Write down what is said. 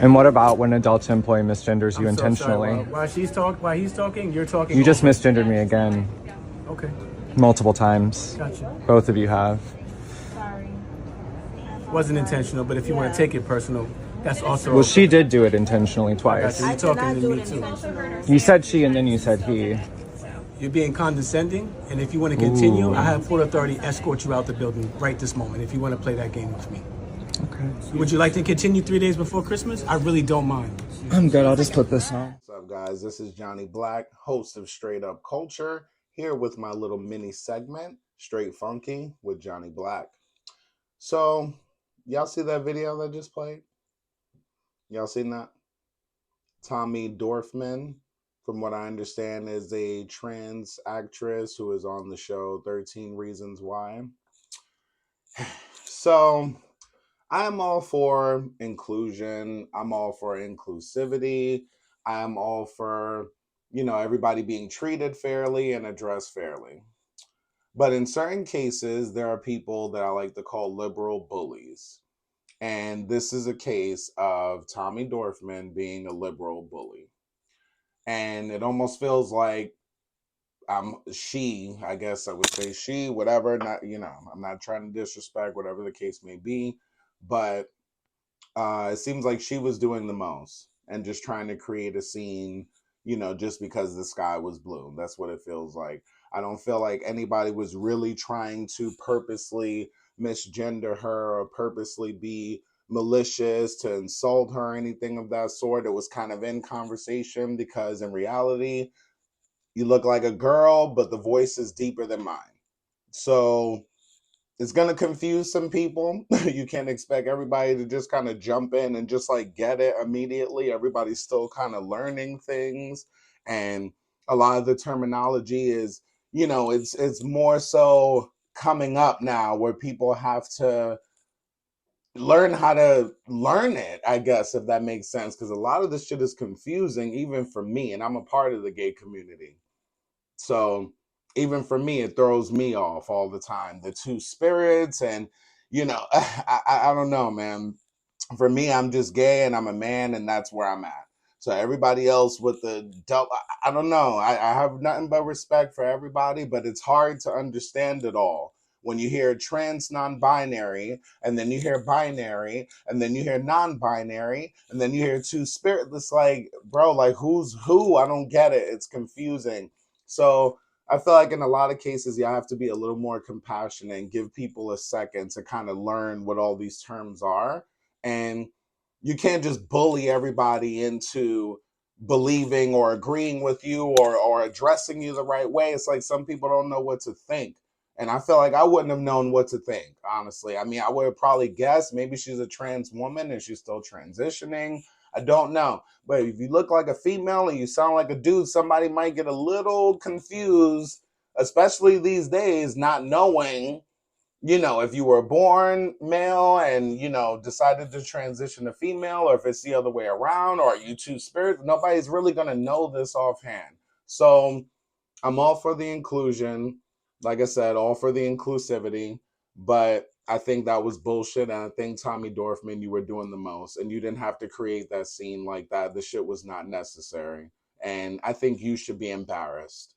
And what about when adults employ misgenders you I'm so intentionally? sorry. While he's talking, you're talking. You just misgendered me again. Okay. Multiple times. Gotcha. Both of you have. Sorry. Wasn't intentional, but if you want to take it personal, that's also. Well, she did do it intentionally I got twice. you. I You're did talking not to do me it too. intentionally. You said she and then you said he. You're being condescending, and if you want to continue, I have full authority to escort you out the building right this moment. If you want to play that game with me. Okay. Would you like to continue 3 days before Christmas? I really don't mind. I'm good. I'll just put this on. What's up, guys? This is Johnny Black, host of Straight Up Culture, here with my little mini segment, Straight Funky with Johnny Black. So, y'all see that video that just played? Y'all seen that? Tommy Dorfman, from what I understand, is a trans actress who is on the show 13 Reasons Why. So, I'm all for inclusion. I'm all for inclusivity. I'm all for, everybody being treated fairly and addressed fairly. But in certain cases, there are people that I like to call liberal bullies. And this is a case of Tommy Dorfman being a liberal bully. And it almost feels like I guess I would say she, whatever, not, I'm not trying to disrespect whatever the case may be, but it seems like she was doing the most and just trying to create a scene, just because the sky was blue. That's what it feels like. I don't feel like anybody was really trying to purposely misgender her or purposely be malicious to insult her or anything of that sort. It was kind of in conversation because in reality, you look like a girl, but the voice is deeper than mine. So it's going to confuse some people. You can't expect everybody to just kind of jump in and just like get it immediately. Everybody's still kind of learning things. And a lot of the terminology is, it's more so coming up now where people have to learn how to learn it, I guess, if that makes sense. Because a lot of this shit is confusing, even for me. And I'm a part of the gay community. So even for me, it throws me off all the time. The two spirits and, I don't know, man. For me, I'm just gay and I'm a man and that's where I'm at. So everybody else with the double, I don't know. I have nothing but respect for everybody, but it's hard to understand it all. When you hear trans non-binary, and then you hear binary, and then you hear non-binary, and then you hear two spirit, it's like, bro, like who's who? I don't get it. It's confusing. So I feel like in a lot of cases, you have to be a little more compassionate and give people a second to kind of learn what all these terms are. And you can't just bully everybody into believing or agreeing with you or addressing you the right way. It's like some people don't know what to think. And I feel like I wouldn't have known what to think, honestly. I mean, I would have probably guessed maybe she's a trans woman and she's still transitioning. I don't know. But if you look like a female and you sound like a dude, somebody might get a little confused, especially these days, not knowing, if you were born male and, decided to transition to female, or if it's the other way around, or are you two spirits? Nobody's really going to know this offhand. So I'm all for the inclusion. Like I said, all for the inclusivity. But I think that was bullshit. And I think Tommy Dorfman, you were doing the most. And you didn't have to create that scene like that. The shit was not necessary. And I think you should be embarrassed.